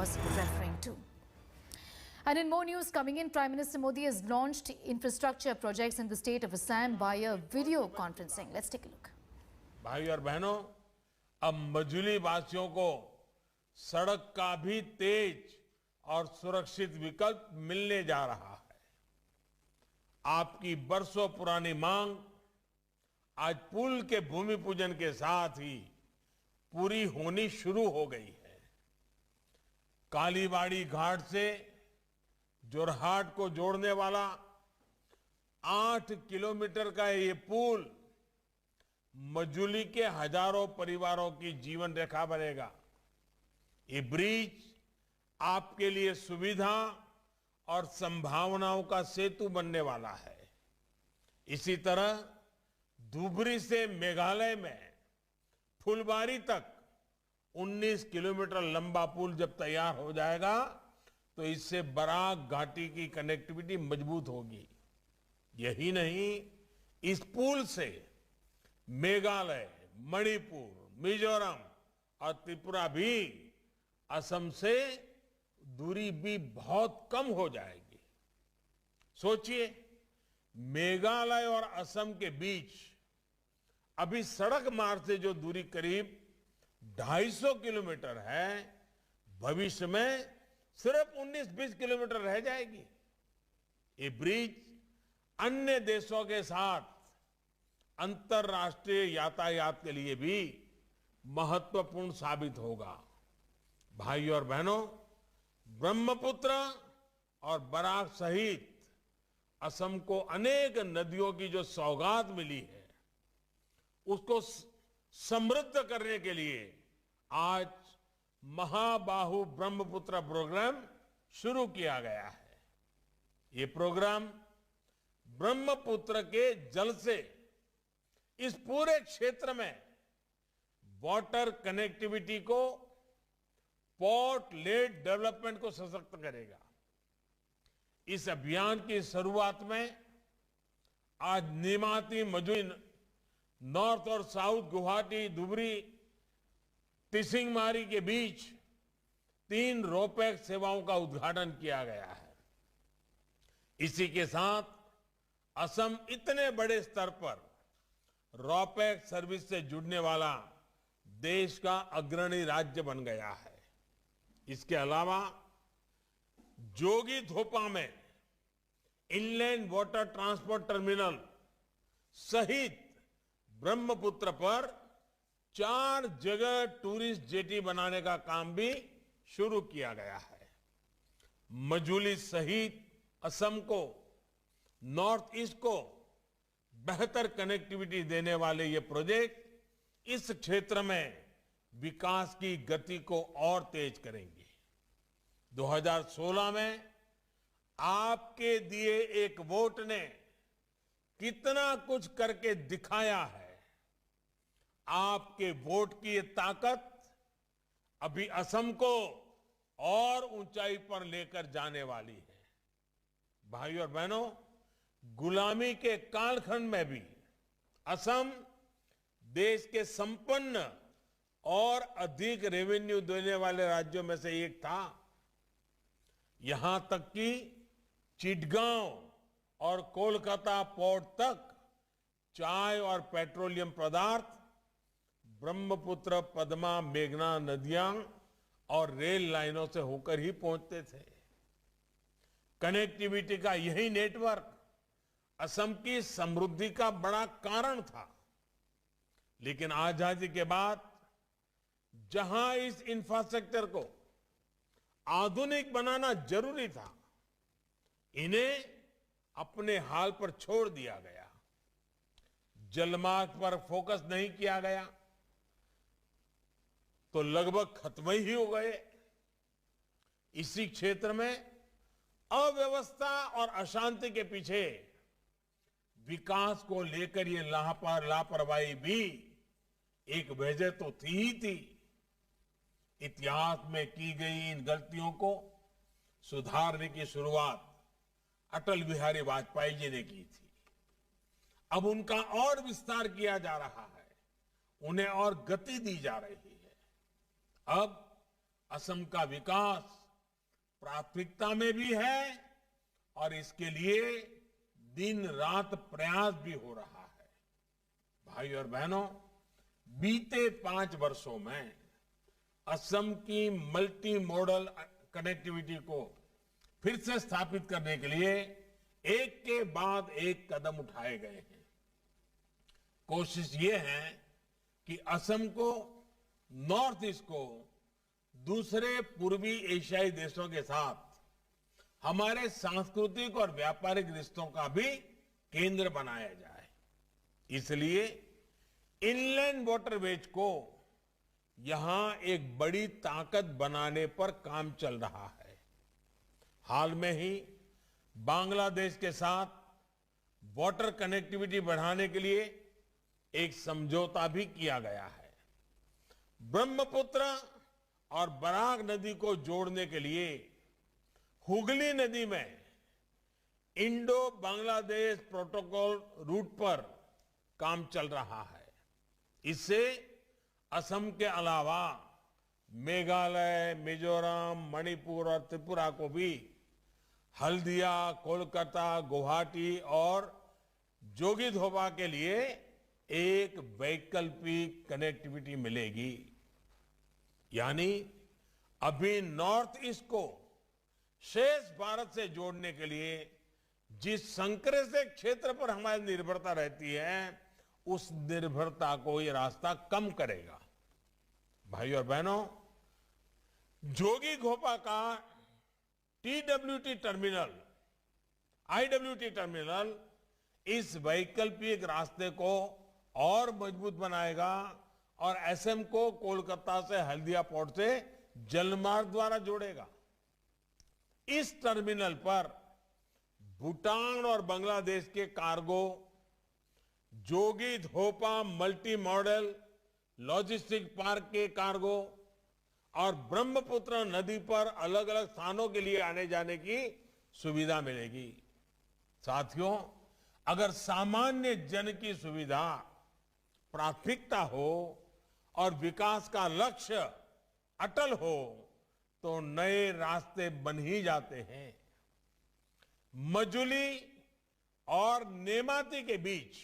was referring to. And in more news coming in, Prime Minister Modi has launched infrastructure projects in the state of Assam via video conferencing. Let's take a look. भाई और बहनों, अब मजूली वासियों को सड़क का भी तेज और सुरक्षित विकल्प मिलने जा रहा है। आपकी बरसों पुरानी मांग आज पुल के भूमि पूजन के साथ ही पूरी होनी शुरू हो गई है। कालीबाड़ी घाट से जोरहाट को जोड़ने वाला 8 किलोमीटर का ये पुल मजूली के हजारों परिवारों की जीवन रेखा बनेगा। ये ब्रिज आपके लिए सुविधा और संभावनाओं का सेतु बनने वाला है। इसी तरह धुबरी से मेघालय में फुलबारी तक 19 किलोमीटर लंबा पुल जब तैयार हो जाएगा तो इससे बराक घाटी की कनेक्टिविटी मजबूत होगी। यही नहीं, इस पुल से मेघालय, मणिपुर, मिजोरम और त्रिपुरा भी असम से दूरी भी बहुत कम हो जाएगी। सोचिए, मेघालय और असम के बीच अभी सड़क मार्ग से जो दूरी करीब 250 किलोमीटर है, भविष्य में सिर्फ 19-20 किलोमीटर रह जाएगी। ये ब्रिज अन्य देशों के साथ अंतर्राष्ट्रीय यातायात के लिए भी महत्वपूर्ण साबित होगा। भाइयों और बहनों, ब्रह्मपुत्र और बराक सहित असम को अनेक नदियों की जो सौगात मिली है, उसको समृद्ध करने के लिए आज महाबाहु ब्रह्मपुत्र प्रोग्राम शुरू किया गया है। ये प्रोग्राम ब्रह्मपुत्र के जल से इस पूरे क्षेत्र में वाटर कनेक्टिविटी को, पोर्ट लेड डेवलपमेंट को सशक्त करेगा। इस अभियान की शुरुआत में आज निमाती मजूली नॉर्थ और साउथ गुवाहाटी धुबरी तिसिंगमारी के बीच 3 रोपैक्स सेवाओं का उद्घाटन किया गया है। इसी के साथ असम इतने बड़े स्तर पर रोपैक्स सर्विस से जुड़ने वाला देश का अग्रणी राज्य बन गया है। इसके अलावा जोगीघोपा में इनलैंड वाटर ट्रांसपोर्ट टर्मिनल सहित ब्रह्मपुत्र पर 4 जगह टूरिस्ट जेटी बनाने का काम भी शुरू किया गया है। मजूली सहित असम को, नॉर्थ ईस्ट को बेहतर कनेक्टिविटी देने वाले ये प्रोजेक्ट इस क्षेत्र में विकास की गति को और तेज करेंगे। 2016 में आपके दिए एक वोट ने कितना कुछ करके दिखाया है। आपके वोट की ये ताकत अभी असम को और ऊंचाई पर लेकर जाने वाली है। भाइयों और बहनों, गुलामी के कालखंड में भी असम देश के संपन्न और अधिक रेवेन्यू देने वाले राज्यों में से एक था। यहां तक कि चिटगांव और कोलकाता पोर्ट तक चाय और पेट्रोलियम पदार्थ ब्रह्मपुत्र, पद्मा, मेघना नदियां और रेल लाइनों से होकर ही पहुंचते थे। कनेक्टिविटी का यही नेटवर्क असम की समृद्धि का बड़ा कारण था। लेकिन आजादी के बाद जहां इस इंफ्रास्ट्रक्चर को आधुनिक बनाना जरूरी था, इन्हें अपने हाल पर छोड़ दिया गया। जलमार्ग पर फोकस नहीं किया गया तो लगभग खत्म ही हो गए। इसी क्षेत्र में अव्यवस्था और अशांति के पीछे विकास को लेकर ये लापरवाही भी एक वजह तो थी ही थी। इतिहास में की गई इन गलतियों को सुधारने की शुरुआत अटल बिहारी वाजपेयी जी ने की थी। अब उनका और विस्तार किया जा रहा है, उन्हें और गति दी जा रही है। अब असम का विकास प्राथमिकता में भी है और इसके लिए दिन रात प्रयास भी हो रहा है। भाई और बहनों, बीते 5 वर्षों में असम की मल्टी मॉडल कनेक्टिविटी को फिर से स्थापित करने के लिए एक के बाद एक कदम उठाए गए हैं। कोशिश ये है कि असम को, नॉर्थ ईस्ट को दूसरे पूर्वी एशियाई देशों के साथ हमारे सांस्कृतिक और व्यापारिक रिश्तों का भी केंद्र बनाया जाए। इसलिए इनलैंड वाटरवेज को यहां एक बड़ी ताकत बनाने पर काम चल रहा है। हाल में ही बांग्लादेश के साथ वाटर कनेक्टिविटी बढ़ाने के लिए एक समझौता भी किया गया है। ब्रह्मपुत्र और बराक नदी को जोड़ने के लिए हुगली नदी में इंडो बांग्लादेश प्रोटोकॉल रूट पर काम चल रहा है। इससे असम के अलावा मेघालय, मिजोरम, मणिपुर और त्रिपुरा को भी हल्दिया, कोलकाता, गुवाहाटी और जोगिघोपा के लिए एक वैकल्पिक कनेक्टिविटी मिलेगी। यानी अभी नॉर्थ ईस्ट को शेष भारत से जोड़ने के लिए जिस संकरे से क्षेत्र पर हमारी निर्भरता रहती है, उस निर्भरता को ये रास्ता कम करेगा। भाई और बहनों, जोगिघोपा का टीडब्ल्यूटी टर्मिनल, आईडब्ल्यूटी टर्मिनल इस वैकल्पिक रास्ते को और मजबूत बनाएगा और असम को कोलकाता से हल्दिया पोर्ट से जलमार्ग द्वारा जोड़ेगा। इस टर्मिनल पर भूटान और बांग्लादेश के cargo, Jogighopa multi modal logistic park के कार्गो और ब्रह्मपुत्र नदी पर अलग अलग स्थानों के लिए आने जाने की सुविधा मिलेगी। साथियों, अगर सामान्य जन की सुविधा प्राथमिकता हो और विकास का लक्ष्य अटल हो तो नए रास्ते बन ही जाते हैं। मजुली और नेमाती के बीच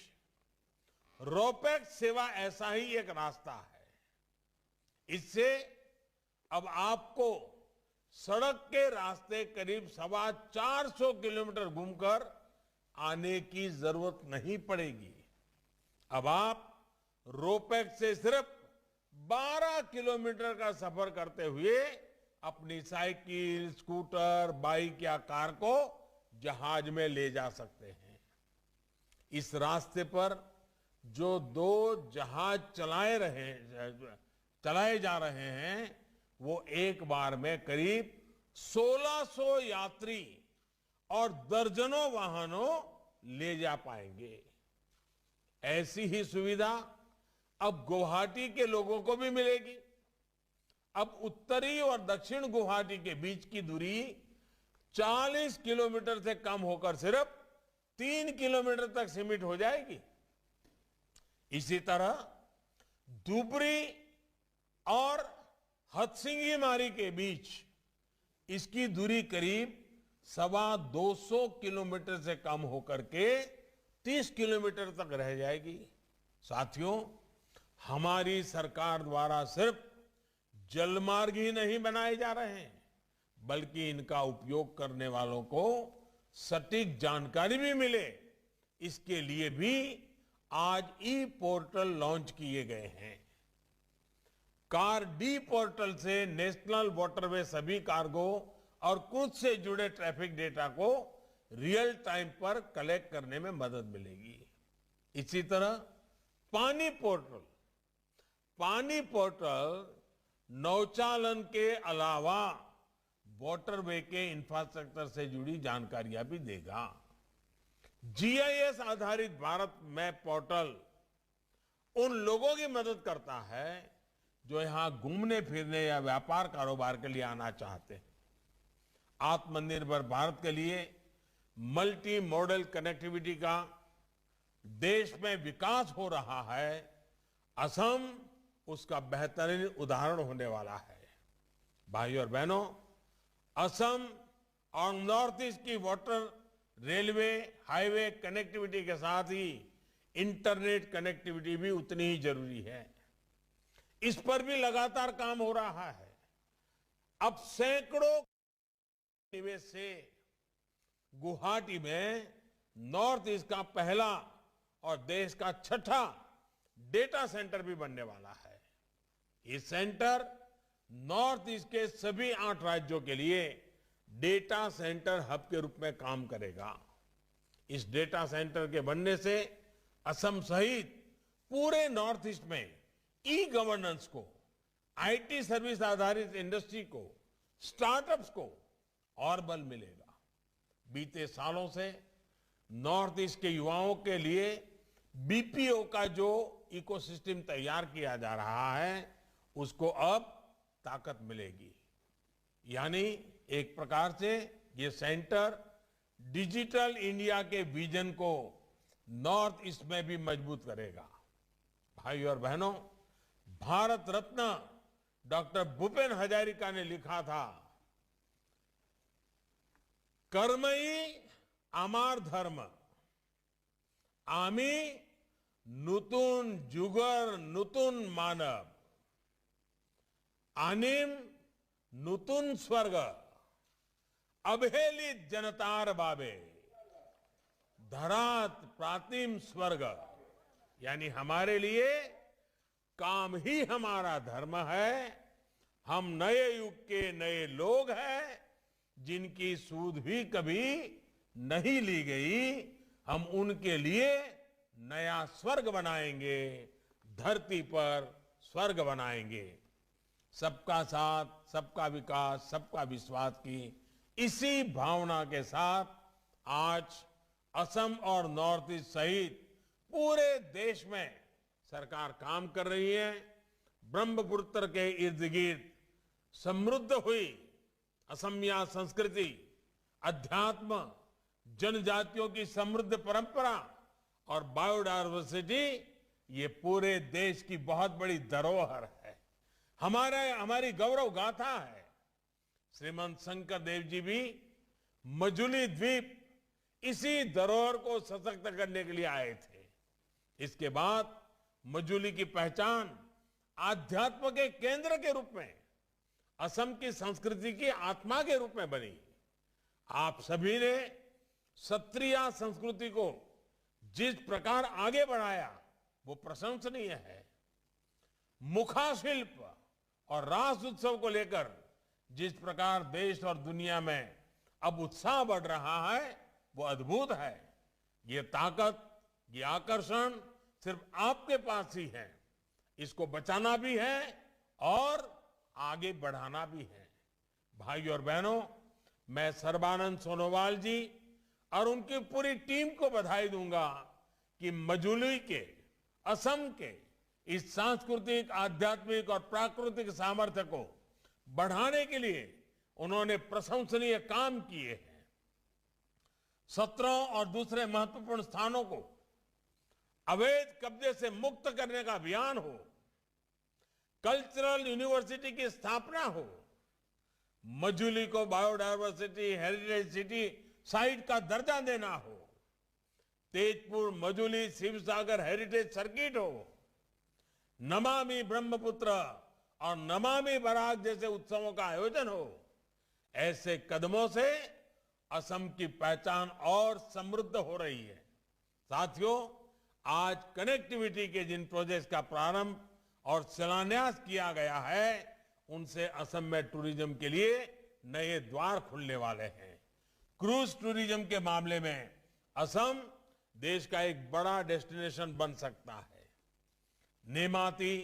रोपैक्स सेवा ऐसा ही एक रास्ता है। इससे अब आपको सड़क के रास्ते करीब 450 किलोमीटर घूमकर आने की जरूरत नहीं पड़ेगी। अब आप रोपैक्स से सिर्फ 12 किलोमीटर का सफर करते हुए अपनी साइकिल, स्कूटर, बाइक या कार को जहाज में ले जा सकते हैं। इस रास्ते पर जो 2 जहाज चलाए जा रहे हैं, वो एक बार में करीब 1600 यात्री और दर्जनों वाहनों ले जा पाएंगे। ऐसी ही सुविधा अब गुवाहाटी के लोगों को भी मिलेगी। अब उत्तरी और दक्षिण गुवाहाटी के बीच की दूरी 40 किलोमीटर से कम होकर सिर्फ 3 किलोमीटर तक सीमित हो जाएगी। इसी तरह धुबरी और हथसिंगीमारी के बीच इसकी दूरी करीब 225 किलोमीटर से कम होकर के 30 किलोमीटर तक रह जाएगी। साथियों, हमारी सरकार द्वारा सिर्फ जलमार्ग ही नहीं बनाए जा रहे हैं, बल्कि इनका उपयोग करने वालों को सटीक जानकारी भी मिले, इसके लिए भी आज ई पोर्टल लॉन्च किए गए हैं। कार डी पोर्टल से नेशनल वाटरवे सभी कार्गो और क्रूज से जुड़े ट्रैफिक डेटा को रियल टाइम पर कलेक्ट करने में मदद मिलेगी। इसी तरह पानी पोर्टल नौचालन के अलावा वाटरवे के इंफ्रास्ट्रक्चर से जुड़ी जानकारियां भी देगा। जीआईएस आधारित भारत मैप पोर्टल उन लोगों की मदद करता है जो यहां घूमने फिरने या व्यापार कारोबार के लिए आना चाहते हैं। आत्मनिर्भर भारत के लिए मल्टी मॉडल कनेक्टिविटी का देश में विकास हो रहा है। असम उसका बेहतरीन उदाहरण होने वाला है। भाइयों और बहनों, असम और नॉर्थ ईस्ट की वाटर, रेलवे, हाईवे कनेक्टिविटी के साथ ही इंटरनेट कनेक्टिविटी भी उतनी ही जरूरी है। इस पर भी लगातार काम हो रहा है। अब सैकड़ों निवेश से गुवाहाटी में नॉर्थ ईस्ट का पहला और देश का छठा डेटा सेंटर भी बनने वाला है। ये सेंटर नॉर्थ ईस्ट के सभी 8 राज्यों के लिए डेटा सेंटर हब के रूप में काम करेगा। इस डेटा सेंटर के बनने से असम सहित पूरे नॉर्थ ईस्ट में ई गवर्नेंस को, आईटी सर्विस आधारित इंडस्ट्री को, स्टार्टअप्स को और बल मिलेगा। बीते सालों से नॉर्थ ईस्ट के युवाओं के लिए बीपीओ का जो इकोसिस्टम तैयार किया जा रहा है, उसको अब ताकत मिलेगी। यानी एक प्रकार से ये सेंटर डिजिटल इंडिया के विजन को नॉर्थ ईस्ट में भी मजबूत करेगा। भाइयों और बहनों, भारत रत्न डॉक्टर भूपेन हजारिका ने लिखा था, कर्मई आमार धर्म, आमी नूतन जुगर नूतन मानव, आनिम नूतन स्वर्ग, अवहेलित जनतार बाबे, धरात प्रातिम स्वर्ग। यानी हमारे लिए काम ही हमारा धर्म है। हम नए युग के नए लोग हैं जिनकी सूद भी कभी नहीं ली गई। हम उनके लिए नया स्वर्ग बनाएंगे, धरती पर स्वर्ग बनाएंगे। सबका साथ, सबका विकास, सबका विश्वास की इसी भावना के साथ आज असम और नॉर्थ ईस्ट सहित पूरे देश में सरकार काम कर रही है। ब्रह्मपुत्र के इर्द गिर्द समृद्ध हुई असमिया संस्कृति, अध्यात्म, जनजातियों की समृद्ध परंपरा और बायोडायवर्सिटी, ये पूरे देश की बहुत बड़ी धरोहर है, हमारी गौरव गाथा है। श्रीमंत शंकर देव जी भी मजुली द्वीप इसी धरोहर को सशक्त करने के लिए आए थे। इसके बाद मजुली की पहचान आध्यात्म के केंद्र के रूप में, असम की संस्कृति की आत्मा के रूप में बनी। आप सभी ने क्षत्रिय संस्कृति को जिस प्रकार आगे बढ़ाया वो प्रशंसनीय है। मुखाशिल्प और रास उत्सव को लेकर जिस प्रकार देश और दुनिया में अब उत्साह बढ़ रहा है वो अद्भुत है। ये ताकत, ये आकर्षण सिर्फ आपके पास ही है। इसको बचाना भी है और आगे बढ़ाना भी है। भाइयों और बहनों, मैं सर्बानंद सोनोवाल जी और उनकी पूरी टीम को बधाई दूंगा कि मजुली के, असम के इस सांस्कृतिक, आध्यात्मिक और प्राकृतिक सामर्थ्य को बढ़ाने के लिए उन्होंने प्रशंसनीय काम किए हैं। 17 और दूसरे महत्वपूर्ण स्थानों को अवैध कब्जे से मुक्त करने का अभियान हो, कल्चरल यूनिवर्सिटी की स्थापना हो, मजुली को बायोडायवर्सिटी हेरिटेज सिटी साइट का दर्जा देना हो, तेजपुर मजुली शिवसागर हेरिटेज सर्किट हो, नमामि ब्रह्मपुत्र और नमामि बराक जैसे उत्सवों का आयोजन हो। ऐसे कदमों से असम की पहचान और समृद्ध हो रही है। साथियों, आज कनेक्टिविटी के जिन प्रोजेक्ट्स का प्रारंभ और शिलान्यास किया गया है, उनसे असम में टूरिज्म के लिए नए द्वार खुलने वाले हैं। क्रूज टूरिज्म के मामले में असम देश का एक बड़ा डेस्टिनेशन बन सकता है। नेमाती,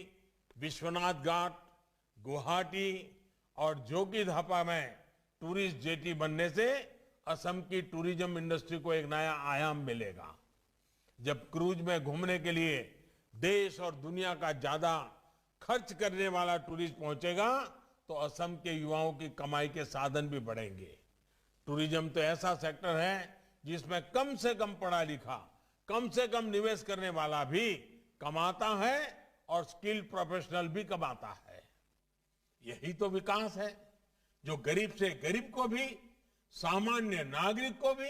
विश्वनाथ घाट, गुवाहाटी और जोगीघापा में टूरिस्ट जेटी बनने से असम की टूरिज्म इंडस्ट्री को एक नया आयाम मिलेगा। जब क्रूज में घूमने के लिए देश और दुनिया का ज्यादा खर्च करने वाला टूरिस्ट पहुंचेगा तो असम के युवाओं की कमाई के साधन भी बढ़ेंगे। टूरिज्म तो ऐसा सेक्टर है जिसमें कम से कम पढ़ा लिखा, कम से कम निवेश करने वाला भी कमाता है और स्किल्ड प्रोफेशनल भी कमाता है। यही तो विकास है। जो गरीब से गरीब को भी, सामान्य नागरिक को भी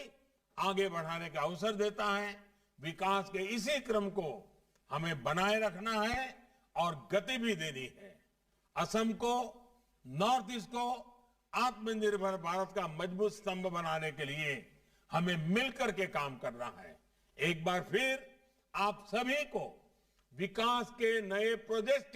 आगे बढ़ाने का अवसर देता है। विकास के इसी क्रम को हमें बनाए रखना है और गति भी देनी है। असम को, नॉर्थ ईस्ट को आत्मनिर्भर भारत का मजबूत स्तंभ बनाने के लिए हमें मिलकर के काम करना है। एक बार फिर आप सभी को विकास के नए प्रोजेक्ट